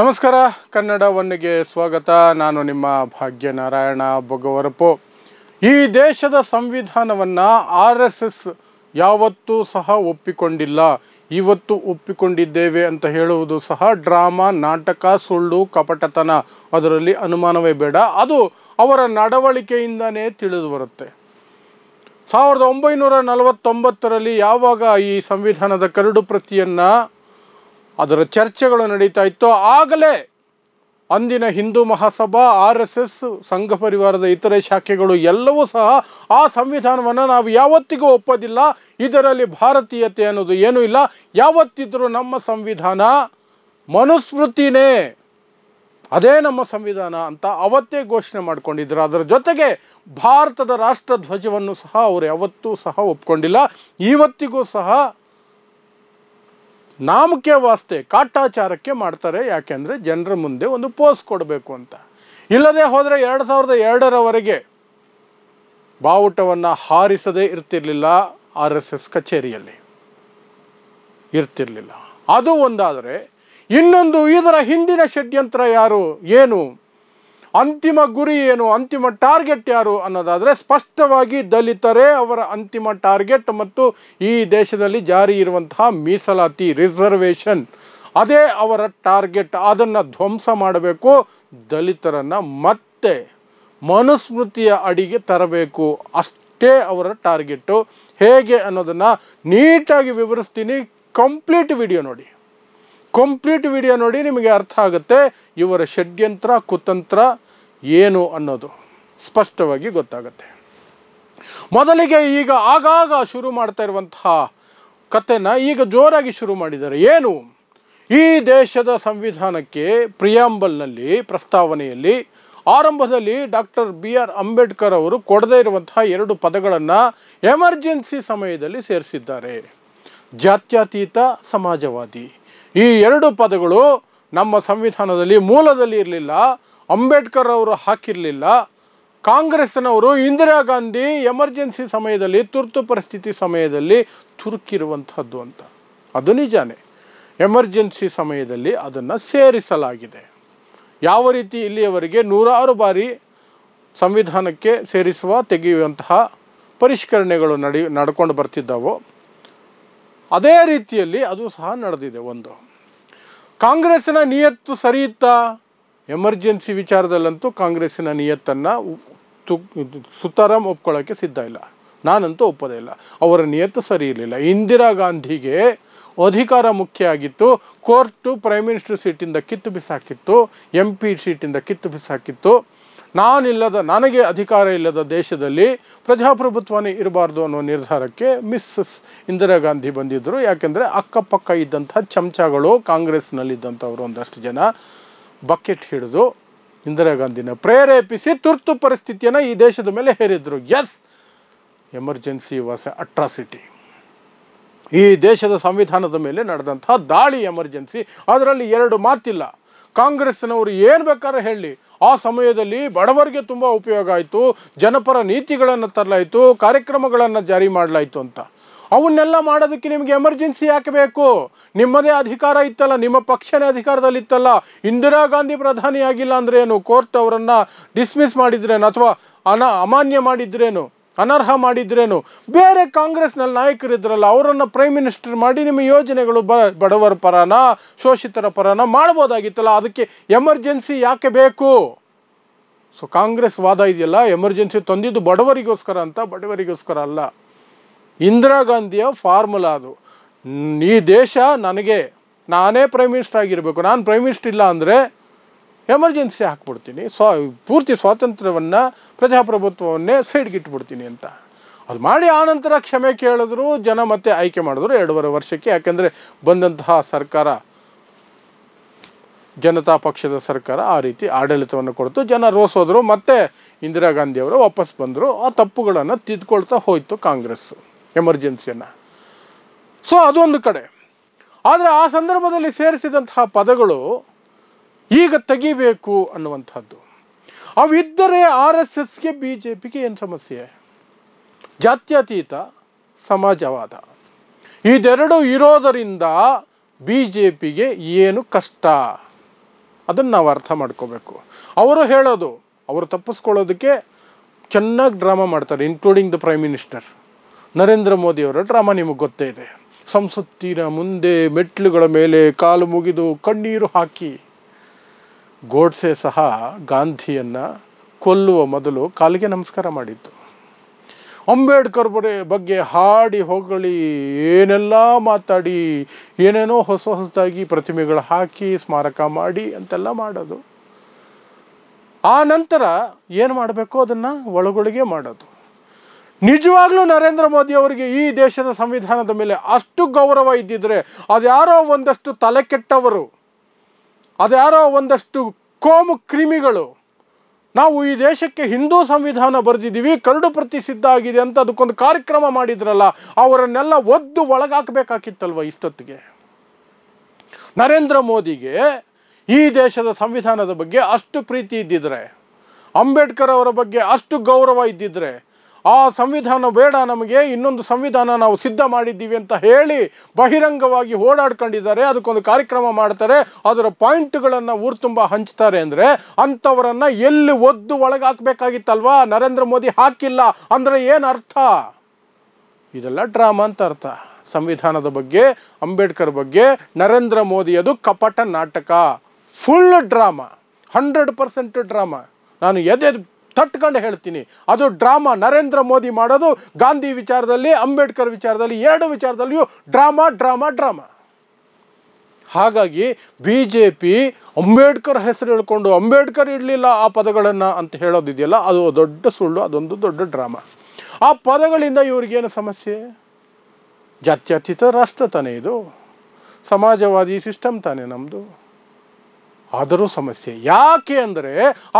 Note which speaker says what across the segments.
Speaker 1: ನಮಸ್ಕಾರ, ಕನ್ನಡ ಒನ್ಗೆ ಸ್ವಾಗತ. ನಾನು ನಿಮ್ಮ ಭಾಗ್ಯನಾರಾಯಣ ಬೊಗವರಪು. ಈ ದೇಶದ ಸಂವಿಧಾನವನ್ನು RSS ಯಾವತ್ತೂ ಸಹ ಒಪ್ಪಿಕೊಂಡಿಲ್ಲ. ಇವತ್ತು ಒಪ್ಪಿಕೊಂಡಿದ್ದೇವೆ ಅಂತ ಹೇಳುವುದು ಸಹ ಡ್ರಾಮಾ, ನಾಟಕ, ಸುಳ್ಳು, ಕಪಟತನ. ಅದರಲ್ಲಿ ಅನುಮಾನವೇ ಬೇಡ. ಅದು ಅವರ ನಡವಳಿಕೆಯಿಂದನೇ ತಿಳಿದು ಬರುತ್ತೆ. 1949ರಲ್ಲಿ ಯಾವಾಗ ಈ ಸಂವಿಧಾನದ ಕರಡು ಪ್ರತಿಯನ್ನು ಅದರ ಚರ್ಚೆಗಳು ನಡೀತಾ ಇತ್ತು, ಆಗಲೇ ಅಂದಿನ ಹಿಂದೂ ಮಹಾಸಭಾ, RSS, ಸಂಘ ಪರಿವಾರದ ಇತರೆ ಶಾಖೆಗಳು ಎಲ್ಲವೂ ಸಹ ಆ ಸಂವಿಧಾನವನ್ನು ನಾವು ಯಾವತ್ತಿಗೂ ಒಪ್ಪೋದಿಲ್ಲ, ಇದರಲ್ಲಿ ಭಾರತೀಯತೆ ಅನ್ನೋದು ಏನೂ ಇಲ್ಲ, ಯಾವತ್ತಿದ್ರೂ ನಮ್ಮ ಸಂವಿಧಾನ ಮನುಸ್ಮೃತಿನೇ, ಅದೇ ನಮ್ಮ ಸಂವಿಧಾನ ಅಂತ ಅವತ್ತೇ ಘೋಷಣೆ ಮಾಡಿಕೊಂಡಿದ್ರು. ಅದರ ಜೊತೆಗೆ ಭಾರತದ ರಾಷ್ಟ್ರಧ್ವಜವನ್ನು ಸಹ ಅವರು ಯಾವತ್ತೂ ಸಹ ಒಪ್ಕೊಂಡಿಲ್ಲ. ಇವತ್ತಿಗೂ ಸಹ ನಾಮಕೆ ವಾಸ್ತೆ ಕಾಟಾಚಾರಕ್ಕೆ ಮಾಡ್ತಾರೆ. ಯಾಕೆಂದರೆ ಜನರ ಮುಂದೆ ಒಂದು ಪೋಸ್ ಕೊಡಬೇಕು ಅಂತ. ಇಲ್ಲದೆ ಹೋದರೆ 2002ರವರೆಗೆ ಬಾವುಟವನ್ನು ಹಾರಿಸದೇ ಇರ್ತಿರ್ಲಿಲ್ಲ, RSS ಕಚೇರಿಯಲ್ಲಿ ಇರ್ತಿರ್ಲಿಲ್ಲ. ಅದು ಒಂದಾದರೆ, ಇನ್ನೊಂದು ಇದರ ಹಿಂದಿನ ಷಡ್ಯಂತ್ರ ಯಾರು, ಏನು ಅಂತಿಮ ಗುರಿ, ಏನು ಅಂತಿಮ ಟಾರ್ಗೆಟ್ ಯಾರು ಅನ್ನೋದಾದರೆ ಸ್ಪಷ್ಟವಾಗಿ ದಲಿತರೇ ಅವರ ಅಂತಿಮ ಟಾರ್ಗೆಟ್. ಮತ್ತು ಈ ದೇಶದಲ್ಲಿ ಜಾರಿ ಇರುವಂತಹ ಮೀಸಲಾತಿ, ರಿಸರ್ವೇಷನ್, ಅದೇ ಅವರ ಟಾರ್ಗೆಟ್. ಅದನ್ನು ಧ್ವಂಸ ಮಾಡಬೇಕು, ದಲಿತರನ್ನು ಮತ್ತೆ ಮನುಸ್ಮೃತಿಯ ಅಡಿಗೆ ತರಬೇಕು, ಅಷ್ಟೇ ಅವರ ಟಾರ್ಗೆಟು. ಹೇಗೆ ಅನ್ನೋದನ್ನು ನೀಟಾಗಿ ವಿವರಿಸ್ತೀನಿ. ಕಂಪ್ಲೀಟ್ ವಿಡಿಯೋ ನೋಡಿ, ನಿಮಗೆ ಅರ್ಥ ಆಗುತ್ತೆ ಇವರ ಷಡ್ಯಂತ್ರ, ಕುತಂತ್ರ ಏನು ಅನ್ನೋದು ಸ್ಪಷ್ಟವಾಗಿ ಗೊತ್ತಾಗುತ್ತೆ. ಮೊದಲಿಗೆ ಈಗ ಆಗಾಗ ಶುರು ಮಾಡ್ತಾ ಇರುವಂತಹ ಕಥೆನ ಈಗ ಜೋರಾಗಿ ಶುರು ಮಾಡಿದ್ದಾರೆ. ಏನು, ಈ ದೇಶದ ಸಂವಿಧಾನಕ್ಕೆ ಪ್ರಿಯಾಂಬಲ್ನಲ್ಲಿ, ಪ್ರಸ್ತಾವನೆಯಲ್ಲಿ ಆರಂಭದಲ್ಲಿ ಡಾಕ್ಟರ್ BR ಅಂಬೇಡ್ಕರ್ ಅವರು ಕೊಡದೇ ಇರುವಂತಹ 2 ಪದಗಳನ್ನು ಎಮರ್ಜೆನ್ಸಿ ಸಮಯದಲ್ಲಿ ಸೇರಿಸಿದ್ದಾರೆ. ಜಾತ್ಯತೀತ, ಸಮಾಜವಾದಿ. ಈ 2 ಪದಗಳು ನಮ್ಮ ಸಂವಿಧಾನದಲ್ಲಿ ಮೂಲದಲ್ಲಿ ಇರಲಿಲ್ಲ, ಅಂಬೇಡ್ಕರ್ ಅವರು ಹಾಕಿರಲಿಲ್ಲ. ಕಾಂಗ್ರೆಸ್ನವರು ಇಂದಿರಾ ಗಾಂಧಿ ಎಮರ್ಜೆನ್ಸಿ ಸಮಯದಲ್ಲಿ, ತುರ್ತು ಪರಿಸ್ಥಿತಿ ಸಮಯದಲ್ಲಿ ತುರುಕಿರುವಂಥದ್ದು ಅಂತ. ಅದು ನಿಜಾನೇ, ಎಮರ್ಜೆನ್ಸಿ ಸಮಯದಲ್ಲಿ ಅದನ್ನು ಸೇರಿಸಲಾಗಿದೆ. ಯಾವ ರೀತಿ ಇಲ್ಲಿಯವರೆಗೆ 106 ಬಾರಿ ಸಂವಿಧಾನಕ್ಕೆ ಸೇರಿಸುವ, ತೆಗೆಯುವಂತಹ ಪರಿಷ್ಕರಣೆಗಳು ನಡ್ಕೊಂಡು ಬರ್ತಿದ್ದಾವೋ ಅದೇ ರೀತಿಯಲ್ಲಿ ಅದು ಸಹ ನಡೆದಿದೆ. ಒಂದು ಕಾಂಗ್ರೆಸ್ಸಿನ ನಿಯತ್ತು ಸರಿಯಿತ್ತಾ? ಎಮರ್ಜೆನ್ಸಿ ವಿಚಾರದಲ್ಲಂತೂ ಕಾಂಗ್ರೆಸ್ಸಿನ ನಿಯತ್ತನ್ನು ಸುತಾರಾಮ್ ಒಪ್ಕೊಳ್ಳೋಕ್ಕೆ ಸಿದ್ಧ ಇಲ್ಲ. ನಾನಂತೂ ಒಪ್ಪೋದೇ ಇಲ್ಲ. ಅವರ ನಿಯತ್ತು ಸರಿ ಇರಲಿಲ್ಲ. ಇಂದಿರಾ ಗಾಂಧಿಗೆ ಅಧಿಕಾರ ಮುಖ್ಯ ಆಗಿತ್ತು. ಕೋರ್ಟು ಪ್ರೈಮ್ ಮಿನಿಸ್ಟರ್ ಸೀಟಿಂದ ಕಿತ್ತು ಬಿಸಾಕಿತ್ತು, MP ಸೀಟಿಂದ ಕಿತ್ತು ಬಿಸಾಕಿತ್ತು. ನನಗೆ ಅಧಿಕಾರ ಇಲ್ಲದ ದೇಶದಲ್ಲಿ ಪ್ರಜಾಪ್ರಭುತ್ವನೇ ಇರಬಾರ್ದು ಅನ್ನೋ ನಿರ್ಧಾರಕ್ಕೆ ಮಿಸ್ಸಸ್ ಇಂದಿರಾ ಗಾಂಧಿ ಬಂದಿದ್ದರು. ಯಾಕೆಂದರೆ ಅಕ್ಕಪಕ್ಕ ಇದ್ದಂಥ ಚಮಚಗಳು, ಕಾಂಗ್ರೆಸ್ನಲ್ಲಿದ್ದಂಥವರು ಒಂದಷ್ಟು ಜನ ಬಕೆಟ್ ಹಿಡಿದು ಇಂದಿರಾ ಗಾಂಧಿನ ಪ್ರೇರೇಪಿಸಿ ತುರ್ತು ಪರಿಸ್ಥಿತಿಯನ್ನು ಈ ದೇಶದ ಮೇಲೆ ಹೇರಿದ್ರು. Yes, emergency was a atrocity. ಈ ದೇಶದ ಸಂವಿಧಾನದ ಮೇಲೆ ನಡೆದಂತಹ ದಾಳಿ ಎಮರ್ಜೆನ್ಸಿ. ಅದರಲ್ಲಿ 2 ಮಾತಿಲ್ಲ. ಕಾಂಗ್ರೆಸ್ನವರು ಏನು ಬೇಕಾದ್ರೆ ಹೇಳಲಿ, ಆ ಸಮಯದಲ್ಲಿ ಬಡವರಿಗೆ ತುಂಬ ಉಪಯೋಗ ಆಯಿತು, ಜನಪರ ನೀತಿಗಳನ್ನು ತರಲಾಯಿತು, ಕಾರ್ಯಕ್ರಮಗಳನ್ನು ಜಾರಿ ಮಾಡಲಾಯಿತು ಅಂತ. ಅವನ್ನೆಲ್ಲ ಮಾಡೋದಕ್ಕೆ ನಿಮಗೆ ಎಮರ್ಜೆನ್ಸಿ ಯಾಕೆ ಬೇಕು? ನಿಮ್ಮದೇ ಅಧಿಕಾರ ಇತ್ತಲ್ಲ, ನಿಮ್ಮ ಪಕ್ಷನೇ ಅಧಿಕಾರದಲ್ಲಿತ್ತಲ್ಲ. ಇಂದಿರಾ ಗಾಂಧಿ ಪ್ರಧಾನಿ ಆಗಿಲ್ಲ ಅಂದರೆ ಏನು, ಕೋರ್ಟ್ ಅವರನ್ನು ಡಿಸ್ಮಿಸ್ ಮಾಡಿದ್ರೇನು, ಅಥವಾ ಅಮಾನ್ಯ ಮಾಡಿದ್ರೇನು, ಅನರ್ಹ ಮಾಡಿದ್ರೇನು? ಬೇರೆ ಕಾಂಗ್ರೆಸ್ನಲ್ಲಿ ನಾಯಕರಿದ್ರಲ್ಲ, ಅವರನ್ನು ಪ್ರೈಮ್ ಮಿನಿಸ್ಟರ್ ಮಾಡಿ ನಿಮ್ಮ ಯೋಜನೆಗಳು ಬಡವರ ಪರನ, ಶೋಷಿತರ ಪರನ ಮಾಡ್ಬೋದಾಗಿತ್ತಲ್ಲ. ಅದಕ್ಕೆ ಎಮರ್ಜೆನ್ಸಿ ಯಾಕೆ ಬೇಕು? ಸೊ ಕಾಂಗ್ರೆಸ್ ವಾದ ಇದೆಯಲ್ಲ, ಎಮರ್ಜೆನ್ಸಿ ತಂದಿದ್ದು ಬಡವರಿಗೋಸ್ಕರ ಅಂತ. ಬಡವರಿಗೋಸ್ಕರ ಅಲ್ಲ, ಇಂದಿರಾ ಗಾಂಧಿಯ ಫಾರ್ಮುಲಾ ಅದು. ಈ ದೇಶ ನಾನೇ ಪ್ರೈಮ್ ಮಿನಿಸ್ಟರ್ ಆಗಿರಬೇಕು, ನಾನು ಪ್ರೈಮ್ ಮಿನಿಸ್ಟರ್ ಇಲ್ಲ ಅಂದರೆ ಎಮರ್ಜೆನ್ಸಿ ಹಾಕ್ಬಿಡ್ತೀನಿ, ಪೂರ್ತಿ ಸ್ವಾತಂತ್ರ್ಯವನ್ನು, ಪ್ರಜಾಪ್ರಭುತ್ವವನ್ನೇ ಸೈಡ್ಗಿಟ್ಬಿಡ್ತೀನಿ ಅಂತ. ಅದು ಮಾಡಿ ಆನಂತರ ಕ್ಷಮೆ ಕೇಳಿದ್ರು, ಜನ ಮತ್ತೆ ಆಯ್ಕೆ ಮಾಡಿದ್ರು 2.5 ವರ್ಷಕ್ಕೆ. ಯಾಕೆಂದರೆ ಬಂದಂತಹ ಸರ್ಕಾರ, ಜನತಾ ಪಕ್ಷದ ಸರ್ಕಾರ ಆ ರೀತಿ ಆಡಳಿತವನ್ನು ಕೊಡ್ತು. ಜನ ರೋಸೋದ್ರು, ಮತ್ತೆ ಇಂದಿರಾ ಗಾಂಧಿಯವರು ವಾಪಸ್ ಬಂದರು. ಆ ತಪ್ಪುಗಳನ್ನು ತಿದ್ಕೊಳ್ತಾ ಹೋಯಿತು ಕಾಂಗ್ರೆಸ್ ಎಮರ್ಜೆನ್ಸಿಯನ್ನು. ಸೊ ಅದೊಂದು ಕಡೆ. ಆದರೆ ಆ ಸಂದರ್ಭದಲ್ಲಿ ಸೇರಿಸಿದಂತಹ ಪದಗಳು ಈಗ ತೆಗಿಬೇಕು ಅನ್ನುವಂಥದ್ದು. ಅವಿದ್ದರೆ RSSಗೆ, BJPಗೆ ಏನು ಸಮಸ್ಯೆ? ಜಾತ್ಯತೀತ, ಸಮಾಜವಾದ, ಇದೆರಡು ಇರೋದರಿಂದ BJPಗೆ ಏನು ಕಷ್ಟ? ಅದನ್ನು ನಾವು ಅರ್ಥ ಮಾಡ್ಕೋಬೇಕು. ಅವರು ಹೇಳೋದು, ಅವರು ತಪ್ಪಿಸ್ಕೊಳ್ಳೋದಕ್ಕೆ ಚೆನ್ನಾಗಿ ಡ್ರಾಮಾ ಮಾಡ್ತಾರೆ, including the prime minister Narendra ಮೋದಿಯವರ ಡ್ರಾಮಾ ನಿಮಗೆ ಗೊತ್ತೇ ಇದೆ. ಸಂಸತ್ತಿನ ಮುಂದೆ ಮೆಟ್ಲುಗಳ ಮೇಲೆ ಕಾಲು ಮುಗಿದು ಕಣ್ಣೀರು ಹಾಕಿ, ಗೋಡ್ಸೆ ಸಹ ಗಾಂಧಿಯನ್ನು ಕೊಲ್ಲುವ ಮೊದಲು ಕಾಲಿಗೆ ನಮಸ್ಕಾರ ಮಾಡಿತ್ತು. ಅಂಬೇಡ್ಕರ್ ಬಗ್ಗೆ ಹಾಡಿ ಹೊಗಳಿ ಏನೆಲ್ಲ ಮಾತಾಡಿ ಏನೇನೋ ಹೊಸದಾಗಿ ಪ್ರತಿಮೆಗಳು ಹಾಕಿ ಸ್ಮಾರಕ ಮಾಡಿ ಅಂತೆಲ್ಲ ಮಾಡೋದು. ಆ ನಂತರ ಏನು ಮಾಡಬೇಕು ಅದನ್ನು ಒಳಗೊಳಗೆ ಮಾಡೋದು. ನಿಜವಾಗ್ಲೂ ನರೇಂದ್ರ ಮೋದಿ ಅವರಿಗೆ ಈ ದೇಶದ ಸಂವಿಧಾನದ ಮೇಲೆ ಅಷ್ಟು ಗೌರವ ಇದ್ದಿದ್ರೆ, ಅದ್ಯಾರೋ ಒಂದಷ್ಟು ತಲೆ ಕೆಟ್ಟವರು, ಅದ್ಯಾರೋ ಒಂದಷ್ಟು ಕೋಮು ಕ್ರಿಮಿಗಳು ನಾವು ಈ ದೇಶಕ್ಕೆ ಹಿಂದೂ ಸಂವಿಧಾನ ಬರೆದಿದ್ದೀವಿ, ಕರಡು ಪ್ರತಿ ಸಿದ್ಧ ಆಗಿದೆ ಅಂತ ಅದಕ್ಕೊಂದು ಕಾರ್ಯಕ್ರಮ ಮಾಡಿದ್ರಲ್ಲ, ಅವರನ್ನೆಲ್ಲ ಒದ್ದು ಒಳಗಾಕಬೇಕಾಗಿತ್ತಲ್ವ ಇಷ್ಟೊತ್ತಿಗೆ. ನರೇಂದ್ರ ಮೋದಿಗೆ ಈ ದೇಶದ ಸಂವಿಧಾನದ ಬಗ್ಗೆ ಅಷ್ಟು ಪ್ರೀತಿ ಇದ್ದಿದ್ರೆ, ಅಂಬೇಡ್ಕರ್ ಅವರ ಬಗ್ಗೆ ಅಷ್ಟು ಗೌರವ ಇದ್ದಿದ್ರೆ, ಆ ಸಂವಿಧಾನ ಬೇಡ ನಮಗೆ, ಇನ್ನೊಂದು ಸಂವಿಧಾನ ನಾವು ಸಿದ್ಧ ಮಾಡಿದ್ದೀವಿ ಅಂತ ಹೇಳಿ ಬಹಿರಂಗವಾಗಿ ಓಡಾಡ್ಕೊಂಡಿದ್ದಾರೆ, ಅದಕ್ಕೊಂದು ಕಾರ್ಯಕ್ರಮ ಮಾಡ್ತಾರೆ, ಅದರ ಪಾಯಿಂಟ್ಗಳನ್ನು ಊರು ತುಂಬ ಹಂಚ್ತಾರೆ ಅಂದರೆ ಅಂಥವರನ್ನು ಎಲ್ಲಿ ಒದ್ದು ಒಳಗಾಕಬೇಕಾಗಿತ್ತಲ್ವಾ? ನರೇಂದ್ರ ಮೋದಿ ಹಾಕಿಲ್ಲ ಅಂದರೆ ಏನು ಅರ್ಥ? ಇದೆಲ್ಲ ಡ್ರಾಮಾ ಅಂತ ಅರ್ಥ. ಸಂವಿಧಾನದ ಬಗ್ಗೆ, ಅಂಬೇಡ್ಕರ್ ಬಗ್ಗೆ ನರೇಂದ್ರ ಮೋದಿಯದು ಕಪಟ ನಾಟಕ, ಫುಲ್ ಡ್ರಾಮಾ, 100% ಡ್ರಾಮಾ. ನಾನು ಎದೆ ತಟ್ಕೊಂಡು ಹೇಳ್ತೀನಿ, ಅದು ಡ್ರಾಮಾ. ನರೇಂದ್ರ ಮೋದಿ ಮಾಡೋದು ಗಾಂಧಿ ವಿಚಾರದಲ್ಲಿ, ಅಂಬೇಡ್ಕರ್ ವಿಚಾರದಲ್ಲಿ, ಎರಡು ವಿಚಾರದಲ್ಲಿಯೂ ಡ್ರಾಮಾ ಡ್ರಾಮಾ ಡ್ರಾಮಾ. ಹಾಗಾಗಿ BJP ಅಂಬೇಡ್ಕರ್ ಹೆಸರು ಹೇಳ್ಕೊಂಡು ಅಂಬೇಡ್ಕರ್ ಇರಲಿಲ್ಲ ಆ ಪದಗಳನ್ನು ಅಂತ ಹೇಳೋದಿದೆಯಲ್ಲ, ಅದು ದೊಡ್ಡ ಸುಳ್ಳು, ಅದೊಂದು ದೊಡ್ಡ ಡ್ರಾಮಾ. ಆ ಪದಗಳಿಂದ ಇವ್ರಿಗೇನು ಸಮಸ್ಯೆ? ಜಾತ್ಯತೀತ ರಾಷ್ಟ್ರ ತಾನೇ ಇದು, ಸಮಾಜವಾದಿ ಸಿಸ್ಟಮ್ ತಾನೇ ನಮ್ಮದು. ಆದರೂ ಸಮಸ್ಯೆ ಯಾಕೆ ಅಂದರೆ,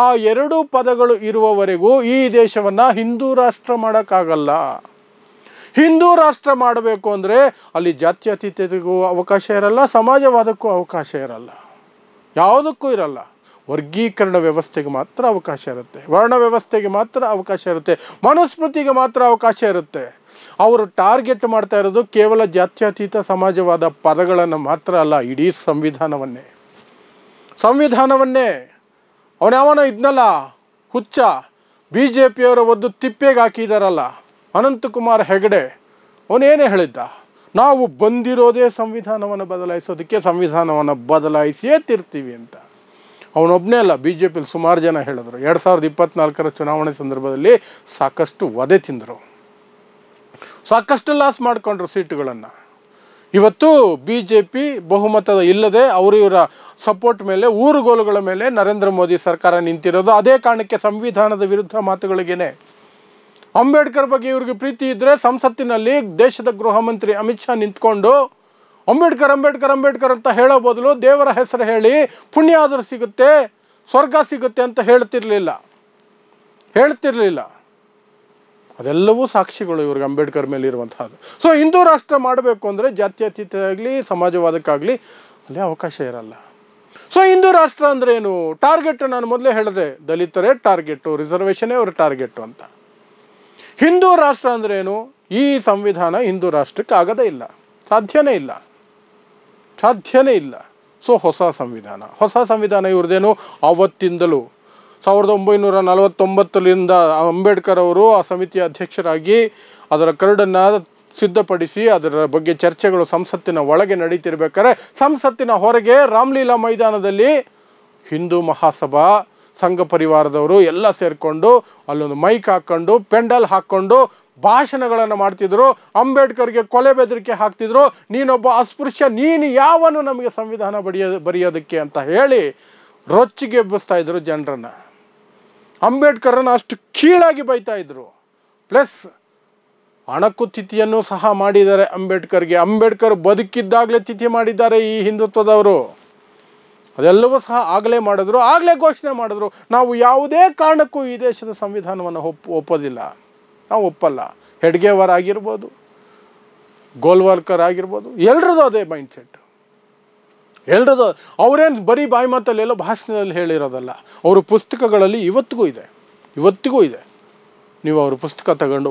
Speaker 1: ಆ ಎರಡು ಪದಗಳು ಇರುವವರೆಗೂ ಈ ದೇಶವನ್ನು ಹಿಂದೂ ರಾಷ್ಟ್ರ ಮಾಡೋಕ್ಕಾಗಲ್ಲ. ಹಿಂದೂ ರಾಷ್ಟ್ರ ಮಾಡಬೇಕು ಅಂದರೆ ಅಲ್ಲಿ ಜಾತ್ಯತೀತತೆಗೂ ಅವಕಾಶ ಇರಲ್ಲ, ಸಮಾಜವಾದಕ್ಕೂ ಅವಕಾಶ ಇರಲ್ಲ, ಯಾವುದಕ್ಕೂ ಇರಲ್ಲ. ವರ್ಗೀಕರಣ ವ್ಯವಸ್ಥೆಗೆ ಮಾತ್ರ ಅವಕಾಶ ಇರುತ್ತೆ, ವರ್ಣ ವ್ಯವಸ್ಥೆಗೆ ಮಾತ್ರ ಅವಕಾಶ ಇರುತ್ತೆ, ಮನುಸ್ಮೃತಿಗೆ ಮಾತ್ರ ಅವಕಾಶ ಇರುತ್ತೆ. ಅವರು ಟಾರ್ಗೆಟ್ ಮಾಡ್ತಾ ಇರೋದು ಕೇವಲ ಜಾತ್ಯತೀತ ಸಮಾಜವಾದ ಪದಗಳನ್ನು ಮಾತ್ರ ಅಲ್ಲ, ಇಡೀ ಸಂವಿಧಾನವನ್ನೇ. ಅವನ್ಯಾವನೋ ಇದ್ನಲ್ಲ ಹುಚ್ಚ, BJPಯವರ ಒದ್ದು ತಿಪ್ಪೆಗೆ ಹಾಕಿದಾರಲ್ಲ ಅನಂತಕುಮಾರ್ ಹೆಗಡೆ, ಅವನೇನೇ ಹೇಳಿದ್ದ, ನಾವು ಬಂದಿರೋದೇ ಸಂವಿಧಾನವನ್ನು ಬದಲಾಯಿಸೋದಕ್ಕೆ, ಸಂವಿಧಾನವನ್ನು ಬದಲಾಯಿಸಿಯೇ ತಿರ್ತೀವಿ ಅಂತ. ಅವನೊಬ್ಬನೇ ಅಲ್ಲ, BJPಯಲ್ಲಿ ಸುಮಾರು ಜನ ಹೇಳಿದ್ರು. 2024 ಚುನಾವಣೆ ಸಂದರ್ಭದಲ್ಲಿ ಸಾಕಷ್ಟು ವಧೆ ತಿಂದರು, ಸಾಕಷ್ಟು ಲಾಸ್ ಮಾಡಿಕೊಂಡ್ರು ಸೀಟುಗಳನ್ನು. ಇವತ್ತು BJP ಬಹುಮತದ ಇಲ್ಲದೆ ಇವರ ಸಪೋರ್ಟ್ ಮೇಲೆ, ಊರುಗೋಲುಗಳ ಮೇಲೆ ನರೇಂದ್ರ ಮೋದಿ ಸರ್ಕಾರ ನಿಂತಿರೋದು ಅದೇ ಕಾರಣಕ್ಕೆ, ಸಂವಿಧಾನದ ವಿರುದ್ಧ ಮಾತುಗಳಿಗೇನೆ. ಅಂಬೇಡ್ಕರ್ ಬಗ್ಗೆ ಇವ್ರಿಗೆ ಪ್ರೀತಿ ಇದ್ದರೆ ಸಂಸತ್ತಿನಲ್ಲಿ ದೇಶದ ಗೃಹ ಮಂತ್ರಿ ಅಮಿತ್ ಶಾ ನಿಂತ್ಕೊಂಡು ಅಂಬೇಡ್ಕರ್ ಅಂಬೇಡ್ಕರ್ ಅಂಬೇಡ್ಕರ್ ಅಂತ ಹೇಳೋ ಬದಲು ದೇವರ ಹೆಸರು ಹೇಳಿ ಪುಣ್ಯ ಆದರೂ ಸಿಗುತ್ತೆ, ಸ್ವರ್ಗ ಸಿಗುತ್ತೆ ಅಂತ ಹೇಳ್ತಿರ್ಲಿಲ್ಲ. ಅದೆಲ್ಲವೂ ಸಾಕ್ಷಿಗಳು ಇವ್ರಿಗೆ ಅಂಬೇಡ್ಕರ್ ಮೇಲೆ ಇರುವಂತಹದ್ದು. ಸೊ ಹಿಂದೂ ರಾಷ್ಟ್ರ ಮಾಡಬೇಕು ಅಂದರೆ ಜಾತ್ಯತೀತ ಆಗಲಿ ಸಮಾಜವಾದಕ್ಕಾಗಲಿ ಅಲ್ಲಿ ಅವಕಾಶ ಇರಲ್ಲ. ಸೊ ಹಿಂದೂ ರಾಷ್ಟ್ರ ಅಂದರೆ ಏನು? ಟಾರ್ಗೆಟ್ ನಾನು ಮೊದಲೇ ಹೇಳಿದೆ, ದಲಿತರೇ ಟಾರ್ಗೆಟು, ರಿಸರ್ವೇಷನ್ನೇ ಅವ್ರ ಟಾರ್ಗೆಟು ಅಂತ. ಹಿಂದೂ ರಾಷ್ಟ್ರ ಅಂದರೆ ಏನು? ಈ ಸಂವಿಧಾನ ಹಿಂದೂ ರಾಷ್ಟ್ರಕ್ಕೆ ಆಗದೇ ಇಲ್ಲ, ಸಾಧ್ಯನೇ ಇಲ್ಲ. ಸೊ ಹೊಸ ಸಂವಿಧಾನ ಇವ್ರದ್ದೇನು ಅವತ್ತಿಂದಲೂ 1949ರಿಂದ ಅಂಬೇಡ್ಕರ್ ಅವರು ಆ ಸಮಿತಿಯ ಅಧ್ಯಕ್ಷರಾಗಿ ಅದರ ಕರಡನ್ನು ಸಿದ್ಧಪಡಿಸಿ ಅದರ ಬಗ್ಗೆ ಚರ್ಚೆಗಳು ಸಂಸತ್ತಿನ ಒಳಗೆ ನಡೀತಿರ್ಬೇಕಾದ್ರೆ, ಸಂಸತ್ತಿನ ಹೊರಗೆ ರಾಮಲೀಲಾ ಮೈದಾನದಲ್ಲಿ ಹಿಂದೂ ಮಹಾಸಭಾ ಸಂಘ ಪರಿವಾರದವರು ಎಲ್ಲ ಸೇರಿಕೊಂಡು ಅಲ್ಲೊಂದು ಮೈಕ್ ಹಾಕ್ಕೊಂಡು ಪೆಂಡಲ್ ಹಾಕ್ಕೊಂಡು ಭಾಷಣಗಳನ್ನು ಮಾಡ್ತಿದ್ರು. ಅಂಬೇಡ್ಕರ್ಗೆ ಕೊಲೆ ಬೆದರಿಕೆ ಹಾಕ್ತಿದ್ರು, ನೀನೊಬ್ಬ ಅಸ್ಪೃಶ್ಯ, ನೀನು ಯಾವನು ನಮಗೆ ಸಂವಿಧಾನ ಬರೆಯೋದಕ್ಕೆ ಅಂತ ಹೇಳಿ ರೊಚ್ಚಿಗೆ ಎಬ್ಬಿಸ್ತಾ ಇದ್ರು ಜನರನ್ನು. ಅಂಬೇಡ್ಕರನ್ನು ಅಷ್ಟು ಕೀಳಾಗಿ ಬೈತಾ ಇದ್ರು. ಪ್ಲಸ್ ಅಣಕು ತಿಥಿಯನ್ನು ಸಹ ಮಾಡಿದ್ದಾರೆ ಅಂಬೇಡ್ಕರ್ಗೆ. ಅಂಬೇಡ್ಕರ್ ಬದುಕಿದ್ದಾಗಲೇ ತಿಥಿ ಮಾಡಿದ್ದಾರೆ ಈ ಹಿಂದುತ್ವದವರು. ಅದೆಲ್ಲವೂ ಸಹ ಆಗಲೇ ಮಾಡಿದ್ರು, ಆಗಲೇ ಘೋಷಣೆ ಮಾಡಿದ್ರು, ನಾವು ಯಾವುದೇ ಕಾರಣಕ್ಕೂ ಈ ದೇಶದ ಸಂವಿಧಾನವನ್ನು ಒಪ್ಪೋದಿಲ್ಲ, ನಾವು ಒಪ್ಪಲ್ಲ. ಹೆಡ್ಗೇವಾರ್ ಆಗಿರ್ಬೋದು, ಗೋಲ್ವಾಲ್ಕರ್ ಆಗಿರ್ಬೋದು, ಎಲ್ರದ್ದು ಅದೇ ಮೈಂಡ್ಸೆಟ್. ಎಲ್ರದ್ದು ಅವರೇನು ಬರೀ ಬಾಯಿ ಮಾತಲ್ಲೆಲ್ಲ ಭಾಷಣದಲ್ಲಿ ಹೇಳಿರೋದಲ್ಲ, ಅವ್ರ ಪುಸ್ತಕಗಳಲ್ಲಿ ಇವತ್ತಿಗೂ ಇದೆ. ನೀವು ಅವ್ರ ಪುಸ್ತಕ ತಗೊಂಡು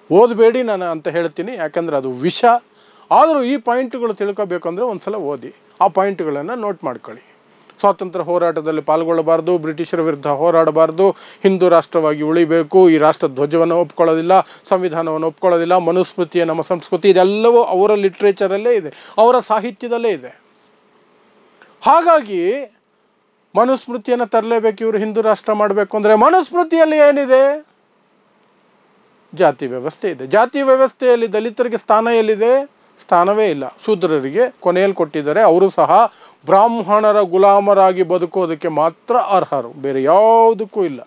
Speaker 1: ಓದಬೇಡಿ ನಾನು ಅಂತ ಹೇಳ್ತೀನಿ, ಯಾಕಂದರೆ ಅದು ವಿಷ. ಆದರೂ ಈ ಪಾಯಿಂಟ್ಗಳು ತಿಳ್ಕೊಬೇಕು ಅಂದರೆ ಒಂದು ಸಲ ಓದಿ, ಆ ಪಾಯಿಂಟ್ಗಳನ್ನು ನೋಟ್ ಮಾಡ್ಕೊಳ್ಳಿ. ಸ್ವಾತಂತ್ರ್ಯ ಹೋರಾಟದಲ್ಲಿ ಪಾಲ್ಗೊಳ್ಳಬಾರ್ದು, ಬ್ರಿಟಿಷರ ವಿರುದ್ಧ ಹೋರಾಡಬಾರ್ದು, ಹಿಂದೂ ರಾಷ್ಟ್ರವಾಗಿ ಉಳಿಬೇಕು, ಈ ರಾಷ್ಟ್ರ ಧ್ವಜವನ್ನು ಒಪ್ಕೊಳ್ಳೋದಿಲ್ಲ, ಸಂವಿಧಾನವನ್ನು ಒಪ್ಕೊಳ್ಳೋದಿಲ್ಲ, ಮನುಸ್ಮೃತಿಯ ನಮ್ಮ ಸಂಸ್ಕೃತಿ, ಇದೆಲ್ಲವೂ ಅವರ ಲಿಟ್ರೇಚರಲ್ಲೇ ಇದೆ, ಅವರ ಸಾಹಿತ್ಯದಲ್ಲೇ ಇದೆ. ಹಾಗಾಗಿ ಮನುಸ್ಮೃತಿಯನ್ನು ತರಲೇಬೇಕು, ಇವರು ಹಿಂದೂ ರಾಷ್ಟ್ರ ಮಾಡಬೇಕು ಅಂದರೆ ಮನುಸ್ಮೃತಿಯಲ್ಲಿ ಏನಿದೆ? ಜಾತಿ ವ್ಯವಸ್ಥೆ ಇದೆ. ಜಾತಿ ವ್ಯವಸ್ಥೆಯಲ್ಲಿ ದಲಿತರಿಗೆ ಸ್ಥಾನ ಎಲ್ಲಿದೆ? ಸ್ಥಾನವೇ ಇಲ್ಲ. ಶೂದ್ರರಿಗೆ ಕೊನೆಯಲ್ಲಿ ಕೊಟ್ಟಿದ್ದಾರೆ. ಅವರು ಸಹ ಬ್ರಾಹ್ಮಣರ ಗುಲಾಮರಾಗಿ ಬದುಕೋದಕ್ಕೆ ಮಾತ್ರ ಅರ್ಹರು, ಬೇರೆ ಯಾವುದಕ್ಕೂ ಇಲ್ಲ.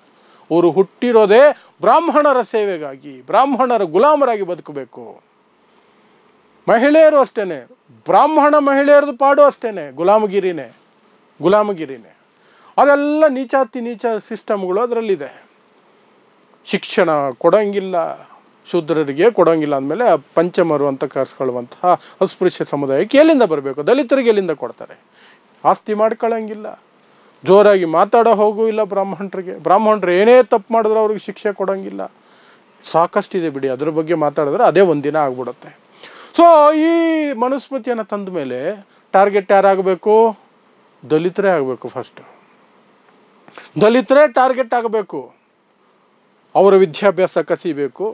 Speaker 1: ಅವರು ಹುಟ್ಟಿರೋದೇ ಬ್ರಾಹ್ಮಣರ ಸೇವೆಗಾಗಿ, ಬ್ರಾಹ್ಮಣರ ಗುಲಾಮರಾಗಿ ಬದುಕಬೇಕು. ಮಹಿಳೆಯರು ಅಷ್ಟೇ, ಬ್ರಾಹ್ಮಣ ಮಹಿಳೆಯರದು ಪಾಡು ಅಷ್ಟೇ, ಗುಲಾಮಗಿರಿನೇ. ಅದೆಲ್ಲ ನೀಚ ಸಿಸ್ಟಮ್ಗಳು ಅದರಲ್ಲಿದೆ. ಶಿಕ್ಷಣ ಕೊಡೋಂಗಿಲ್ಲ, ಶೂದ್ರರಿಗೆ ಕೊಡೋಂಗಿಲ್ಲ ಅಂದಮೇಲೆ ಪಂಚಮರು ಅಂತ ಕರೆಸ್ಕೊಳ್ಳುವಂತಹ ಅಸ್ಪೃಶ್ಯ ಸಮುದಾಯಕ್ಕೆ ಎಲ್ಲಿಂದ ಬರಬೇಕು? ದಲಿತರಿಗೆ ಎಲ್ಲಿಂದ ಕೊಡ್ತಾರೆ? ಆಸ್ತಿ ಮಾಡ್ಕೊಳ್ಳೋಂಗಿಲ್ಲ, ಜೋರಾಗಿ ಮಾತಾಡೋ ಹೋಗೂ ಇಲ್ಲ ಬ್ರಾಹ್ಮಣರು ಏನೇ ತಪ್ಪು ಮಾಡಿದ್ರು ಅವ್ರಿಗೆ ಶಿಕ್ಷೆ ಕೊಡೋಂಗಿಲ್ಲ. ಸಾಕಷ್ಟಿದೆ ಬಿಡಿ, ಅದ್ರ ಬಗ್ಗೆ ಮಾತಾಡಿದ್ರೆ ಅದೇ ಒಂದಿನ ಆಗ್ಬಿಡುತ್ತೆ. ಸೊ ಈ ಮನುಸ್ಮೃತಿಯನ್ನು ತಂದ ಮೇಲೆ ಟಾರ್ಗೆಟ್ ಯಾರಾಗಬೇಕು? ದಲಿತರೇ ಆಗಬೇಕು. ಫಸ್ಟ್ ದಲಿತರೇ ಟಾರ್ಗೆಟ್ ಆಗಬೇಕು. ಅವರ ವಿದ್ಯಾಭ್ಯಾಸ ಕಸಿಬೇಕು,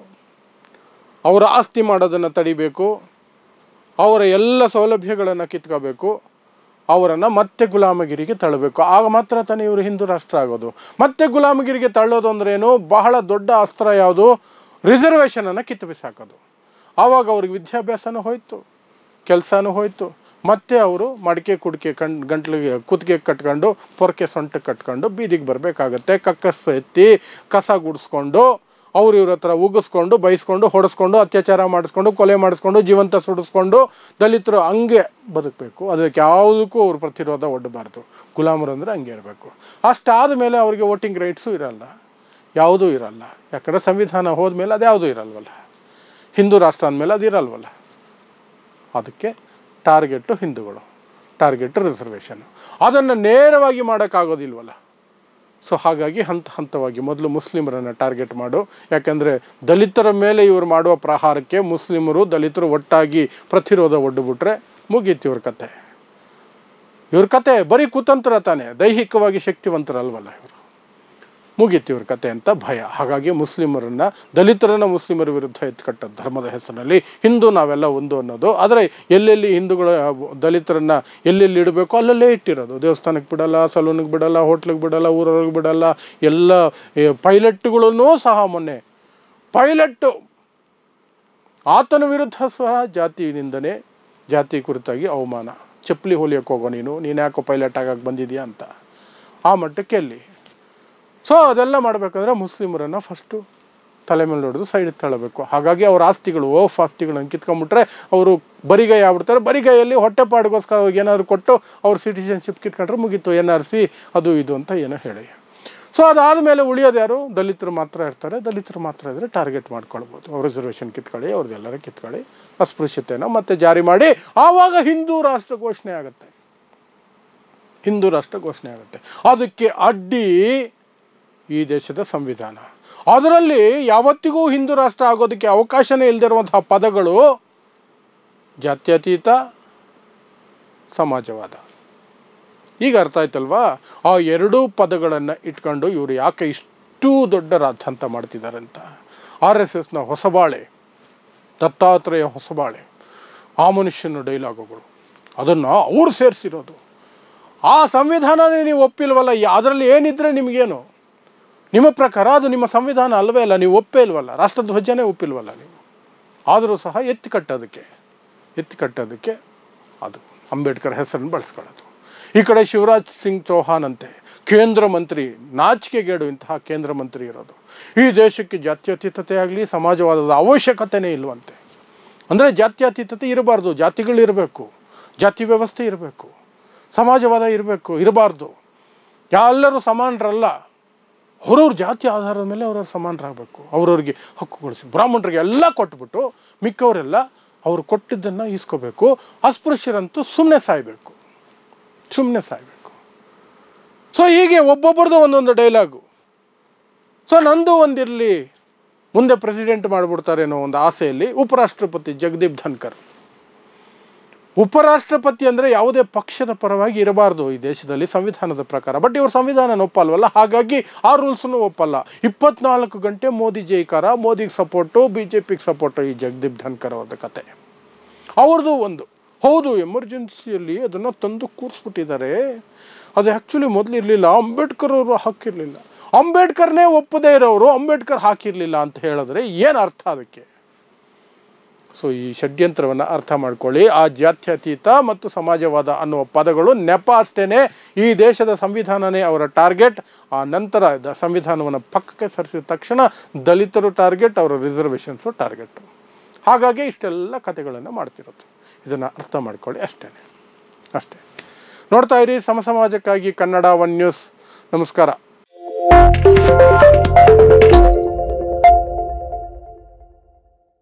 Speaker 1: ಅವರ ಆಸ್ತಿ ಮಾಡೋದನ್ನು ತಡಿಬೇಕು, ಅವರ ಎಲ್ಲ ಸೌಲಭ್ಯಗಳನ್ನು ಕಿತ್ಕೋಬೇಕು, ಅವರನ್ನು ಮತ್ತೆ ಗುಲಾಮಗಿರಿಗೆ ತಳ್ಳಬೇಕು. ಆಗ ಮಾತ್ರ ತಾನೇ ಇವರು ಹಿಂದೂ ರಾಷ್ಟ್ರ ಆಗೋದು. ಮತ್ತೆ ಗುಲಾಮಗಿರಿಗೆ ತಳ್ಳೋದು ಅಂದ್ರೇನು? ಬಹಳ ದೊಡ್ಡ ಅಸ್ತ್ರ ಯಾವುದು? ರಿಸರ್ವೇಷನನ್ನು ಕಿತ್ತು ಬಿಸಾಕೋದು. ಆವಾಗ ಅವ್ರಿಗೆ ವಿದ್ಯಾಭ್ಯಾಸನೂ ಹೋಯ್ತು, ಕೆಲಸನೂ ಹೋಯ್ತು. ಮತ್ತೆ ಅವರು ಮಡಿಕೆ ಕುಡಿಕೆ ಗಂಟ್ಲಿಗೆ ಕುತ್ತಿಗೆ ಕಟ್ಕೊಂಡು, ಪೊರಕೆ ಸೊಂಟಕ್ಕೆ ಕಟ್ಕೊಂಡು ಬೀದಿಗೆ ಬರಬೇಕಾಗತ್ತೆ. ಕಕ್ಕಸ್ಸು ಎತ್ತಿ ಕಸ ಗುಡಿಸ್ಕೊಂಡು, ಅವ್ರು ಇವ್ರ ಹತ್ರ ಉಗಿಸ್ಕೊಂಡು, ಬೈಸ್ಕೊಂಡು, ಹೊಡೆಸ್ಕೊಂಡು, ಅತ್ಯಾಚಾರ ಮಾಡಿಸ್ಕೊಂಡು, ಕೊಲೆ ಮಾಡಿಸ್ಕೊಂಡು, ಜೀವಂತ ಸುಡಿಸ್ಕೊಂಡು ದಲಿತರು ಹಂಗೆ ಬದುಕಬೇಕು. ಅದಕ್ಕೆ ಯಾವುದಕ್ಕೂ ಅವ್ರು ಪ್ರತಿರೋಧ ಒಡ್ಡಬಾರ್ದು. ಗುಲಾಮರು ಅಂದರೆ ಹಂಗೆ ಇರಬೇಕು. ಅಷ್ಟಾದ ಮೇಲೆ ಅವರಿಗೆ ವೋಟಿಂಗ್ ರೈಟ್ಸು ಇರಲ್ಲ, ಯಾವುದೂ ಇರಲ್ಲ. ಯಾಕಂದರೆ ಸಂವಿಧಾನ ಹೋದ್ಮೇಲೆ ಅದು ಯಾವುದೂ ಇರಲ್ವಲ್ಲ. ಹಿಂದೂ ರಾಷ್ಟ್ರ ಅಂದಮೇಲೆ ಅದು ಇರಲ್ವಲ್ಲ. ಅದಕ್ಕೆ ಟಾರ್ಗೆಟು ಹಿಂದೂಗಳು, ಟಾರ್ಗೆಟು ರಿಸರ್ವೇಷನ್ನು. ಅದನ್ನು ನೇರವಾಗಿ ಮಾಡೋಕ್ಕಾಗೋದಿಲ್ವಲ್ಲ. ಸೊ ಹಾಗಾಗಿ ಹಂತವಾಗಿ ಮೊದಲು ಮುಸ್ಲಿಮರನ್ನು ಟಾರ್ಗೆಟ್ ಮಾಡು. ಯಾಕೆಂದರೆ ದಲಿತರ ಮೇಲೆ ಇವರು ಮಾಡುವ ಪ್ರಹಾರಕ್ಕೆ ಮುಸ್ಲಿಮರು ದಲಿತರು ಒಟ್ಟಾಗಿ ಪ್ರತಿರೋಧ ಒಡ್ಡುಬಿಟ್ರೆ ಮುಗೀತು ಇವ್ರ ಕತೆ. ಬರೀ ಕುತಂತ್ರ ತಾನೆ, ದೈಹಿಕವಾಗಿ ಶಕ್ತಿವಂತರಲ್ವಲ್ಲ ಇವರು. ಮುಗೀತು ಇವ್ರ ಕತೆ ಅಂತ ಭಯ. ಹಾಗಾಗಿ ದಲಿತರನ್ನು ಮುಸ್ಲಿಮರ ವಿರುದ್ಧ ಎತ್ಕಟ್ಟ ಧರ್ಮದ ಹೆಸರಿನಲ್ಲಿ ಹಿಂದೂ ನಾವೆಲ್ಲ ಒಂದು ಅನ್ನೋದು. ಆದರೆ ಎಲ್ಲೆಲ್ಲಿ ಹಿಂದೂಗಳ ದಲಿತರನ್ನು ಎಲ್ಲೆಲ್ಲಿ ಇಡಬೇಕು ಅಲ್ಲಲ್ಲೇ ಇಟ್ಟಿರೋದು. ದೇವಸ್ಥಾನಕ್ಕೆ ಬಿಡಲ್ಲ, ಸಲೂನಿಗೆ ಬಿಡಲ್ಲ, ಹೋಟ್ಲಿಗೆ ಬಿಡಲ್ಲ, ಊರವ್ರಿಗೆ ಬಿಡಲ್ಲ. ಎಲ್ಲ ಪೈಲಟ್ಗಳನ್ನೂ ಸಹ ಮೊನ್ನೆ ಪೈಲಟ್ಟು ಆತನ ವಿರುದ್ಧ ಸಹ ಜಾತಿ ನಿಂದನೆ, ಜಾತಿ ಕುರಿತಾಗಿ ಅವಮಾನ. ಚಪ್ಪಲಿ ಹೊಲಿಯೋಕ್ಕೆ ಹೋಗೋ ನೀನು ಯಾಕೋ ಪೈಲಟ್ ಆಗಕ್ಕೆ ಬಂದಿದೆಯಾ ಅಂತ ಆ ಮಟ್ಟಕ್ಕೆ ಎಲ್ಲಿ. ಸೊ ಅದೆಲ್ಲ ಮಾಡಬೇಕಂದ್ರೆ ಮುಸ್ಲಿಮರನ್ನು ಫಸ್ಟು ತಲೆ ಮೇಲೆ ಹೊಡೆದು ಸೈಡ್ ತಳ್ಳಬೇಕು. ಹಾಗಾಗಿ ಅವ್ರ ಆಸ್ತಿಗಳು, ಆಸ್ತಿಗಳನ್ನು ಕಿತ್ಕೊಂಡ್ಬಿಟ್ರೆ ಅವರು ಬರಿಗೈ ಆಗ್ಬಿಡ್ತಾರೆ. ಬರಿಗೈಯಲ್ಲಿ ಹೊಟ್ಟೆಪಾಡಿಗೋಸ್ಕರ ಅವ್ರಿಗೆ ಏನಾದರೂ ಕೊಟ್ಟು ಅವ್ರ ಸಿಟಿಜನ್ಶಿಪ್ ಕಿತ್ಕೊಂಡ್ರೆ ಮುಗೀತು, NRC ಅದು ಇದು ಅಂತ ಏನೋ ಹೇಳಿ. ಸೊ ಅದಾದಮೇಲೆ ಉಳಿಯೋದು ಯಾರು? ದಲಿತರು ಮಾತ್ರ ಇರ್ತಾರೆ. ದಲಿತರು ಮಾತ್ರ ಇದ್ದರೆ ಟಾರ್ಗೆಟ್ ಮಾಡ್ಕೊಳ್ಬೋದು. ಅವ್ರ ರಿಸರ್ವೇಷನ್ ಕಿತ್ಕೊಳ್ಳಿ, ಅವ್ರದ್ದೆಲ್ಲರೂ ಕಿತ್ಕೊಳ್ಳಿ, ಅಸ್ಪೃಶ್ಯತೆಯನ್ನು ಮತ್ತೆ ಜಾರಿ ಮಾಡಿ ಆವಾಗ ಹಿಂದೂ ರಾಷ್ಟ್ರ ಘೋಷಣೆ ಆಗುತ್ತೆ. ಅದಕ್ಕೆ ಅಡ್ಡಿ ಈ ದೇಶದ ಸಂವಿಧಾನ. ಅದರಲ್ಲಿ ಯಾವತ್ತಿಗೂ ಹಿಂದೂ ರಾಷ್ಟ್ರ ಆಗೋದಕ್ಕೆ ಅವಕಾಶನೇ ಇಲ್ಲದಿರುವಂತಹ ಪದಗಳು ಜಾತ್ಯತೀತ, ಸಮಾಜವಾದ. ಈಗ ಅರ್ಥ ಆಯ್ತಲ್ವಾ? ಆ ಎರಡೂ ಪದಗಳನ್ನು ಇಟ್ಕೊಂಡು ಇವರು ಯಾಕೆ ಇಷ್ಟು ದೊಡ್ಡ ರಾದ್ಧಾಂತ ಮಾಡ್ತಿದ್ದಾರೆ ಅಂತ. RSSನ ಹೊಸಬಾಳೆ, ದತ್ತಾತ್ರೇಯ ಹೊಸಬಾಳೆ, ಆ ಮನುಷ್ಯನ ಡೈಲಾಗುಗಳು, ಅದನ್ನು ಅವ್ರು ಸೇರಿಸಿರೋದು. ಆ ಸಂವಿಧಾನನೇ ನೀವು ಒಪ್ಪಿಲ್ವಲ್ಲ, ಅದರಲ್ಲಿ ಏನಿದ್ರೆ ನಿಮಗೇನು? ನಿಮ್ಮ ಪ್ರಕಾರ ಅದು ನಿಮ್ಮ ಸಂವಿಧಾನ ಅಲ್ವೇ ಅಲ್ಲ, ನೀವು ಒಪ್ಪೇ ಇಲ್ವಲ್ಲ, ರಾಷ್ಟ್ರಧ್ವಜನೇ ಒಪ್ಪಿಲ್ವಲ್ಲ ನೀವು. ಆದರೂ ಸಹ ಎತ್ತಿ ಕಟ್ಟೋದಕ್ಕೆ ಅದು ಅಂಬೇಡ್ಕರ್ ಹೆಸರನ್ನು ಬಳಸ್ಕೊಳ್ಳೋದು. ಈ ಕಡೆ ಶಿವರಾಜ್ ಸಿಂಗ್ ಚೌಹಾನ್ ಅಂತೆ ಕೇಂದ್ರ ಮಂತ್ರಿ, ನಾಚಿಕೆಗೇಡು ಇಂತಹ ಕೇಂದ್ರ ಮಂತ್ರಿ ಇರೋದು. ಈ ದೇಶಕ್ಕೆ ಜಾತ್ಯತೀತತೆ ಆಗಲಿ ಸಮಾಜವಾದದ ಅವಶ್ಯಕತೆಯೇ ಇಲ್ವಂತೆ. ಅಂದರೆ ಜಾತ್ಯತೀತತೆ ಇರಬಾರ್ದು, ಜಾತಿಗಳಿರಬೇಕು, ಜಾತಿ ವ್ಯವಸ್ಥೆ ಇರಬೇಕು, ಸಮಾಜವಾದ ಇರಬಾರ್ದು. ಎಲ್ಲರೂ ಸಮಾನರಲ್ಲ, ಅವ್ರವ್ರ ಜಾತಿ ಆಧಾರದ ಮೇಲೆ ಅವ್ರವ್ರು ಸಮಾನರಾಗಬೇಕು. ಅವ್ರವ್ರಿಗೆ ಹಕ್ಕುಗೊಳಿಸಿ ಬ್ರಾಹ್ಮಣರಿಗೆ ಎಲ್ಲ ಕೊಟ್ಬಿಟ್ಟು ಮಿಕ್ಕವರೆಲ್ಲ ಅವ್ರು ಕೊಟ್ಟಿದ್ದನ್ನು ಈಸ್ಕೋಬೇಕು. ಅಸ್ಪೃಶ್ಯರಂತೂ ಸುಮ್ಮನೆ ಸಾಯಬೇಕು. ಸೊ ಹೀಗೆ ಒಬ್ಬೊಬ್ಬರದು ಒಂದೊಂದು ಡೈಲಾಗು. ಸೊ ನಂದು ಒಂದಿರಲಿ, ಮುಂದೆ ಪ್ರೆಸಿಡೆಂಟ್ ಮಾಡಿಬಿಡ್ತಾರೇನೋ ಒಂದು ಆಸೆಯಲ್ಲಿ ಉಪರಾಷ್ಟ್ರಪತಿ ಜಗದೀಪ್ ಧನ್ಕರ್ ಉಪರಾಷ್ಟ್ರಪತಿ ಅಂದರೆ ಯಾವುದೇ ಪಕ್ಷದ ಪರವಾಗಿ ಇರಬಾರ್ದು ಈ ದೇಶದಲ್ಲಿ ಸಂವಿಧಾನದ ಪ್ರಕಾರ. ಬಟ್ ಇವರು ಸಂವಿಧಾನ ಒಪ್ಪಲ್ವಲ್ಲ, ಹಾಗಾಗಿ ಆ ರೂಲ್ಸನ್ನು ಒಪ್ಪಲ್ಲ. 24 ಗಂಟೆ ಮೋದಿ ಜೈಕಾರ, ಮೋದಿಗೆ ಸಪೋರ್ಟು, BJPಗೆ ಸಪೋರ್ಟು. ಈ ಜಗದೀಪ್ ಧನ್ಕರ್ ಅವ್ರದ್ದು ಕತೆ ಅವ್ರದ್ದು ಒಂದು. ಹೌದು, ಎಮರ್ಜೆನ್ಸಿಯಲ್ಲಿ ಅದನ್ನು ತಂದು ಕೂರಿಸ್ಬಿಟ್ಟಿದ್ದಾರೆ. ಅದು ಆ್ಯಕ್ಚುಲಿ ಮೊದಲು ಇರಲಿಲ್ಲ, ಅಂಬೇಡ್ಕರ್ ಅವರು ಹಾಕಿರಲಿಲ್ಲ. ಅಂಬೇಡ್ಕರ್ನೇ ಒಪ್ಪದೇ ಇರೋರು ಅಂಬೇಡ್ಕರ್ ಹಾಕಿರಲಿಲ್ಲ ಅಂತ ಹೇಳಿದ್ರೆ ಏನು ಅರ್ಥ ಅದಕ್ಕೆ? ಸೊ ಈ ಷಡ್ಯಂತ್ರವನ್ನು ಅರ್ಥ ಮಾಡ್ಕೊಳ್ಳಿ. ಆ ಜಾತ್ಯತೀತ ಮತ್ತು ಸಮಾಜವಾದ ಅನ್ನುವ ಪದಗಳು ನೆಪ ಅಷ್ಟೇ. ಈ ದೇಶದ ಸಂವಿಧಾನನೇ ಅವರ ಟಾರ್ಗೆಟ್. ಆ ನಂತರ ಸಂವಿಧಾನವನ್ನು ಪಕ್ಕಕ್ಕೆ ಸರಿಸಿದ ತಕ್ಷಣ ದಲಿತರು ಟಾರ್ಗೆಟ್, ಅವರ ರಿಸರ್ವೇಷನ್ಸು ಟಾರ್ಗೆಟ್. ಹಾಗಾಗಿ ಇಷ್ಟೆಲ್ಲ ಕಥೆಗಳನ್ನು ಮಾಡ್ತಿರೋದು. ಇದನ್ನು ಅರ್ಥ ಮಾಡ್ಕೊಳ್ಳಿ ಅಷ್ಟೇ. ನೋಡ್ತಾ ಇರಿ ಸಮಾಜಕ್ಕಾಗಿ ಕನ್ನಡ 1 ನ್ಯೂಸ್. ನಮಸ್ಕಾರ.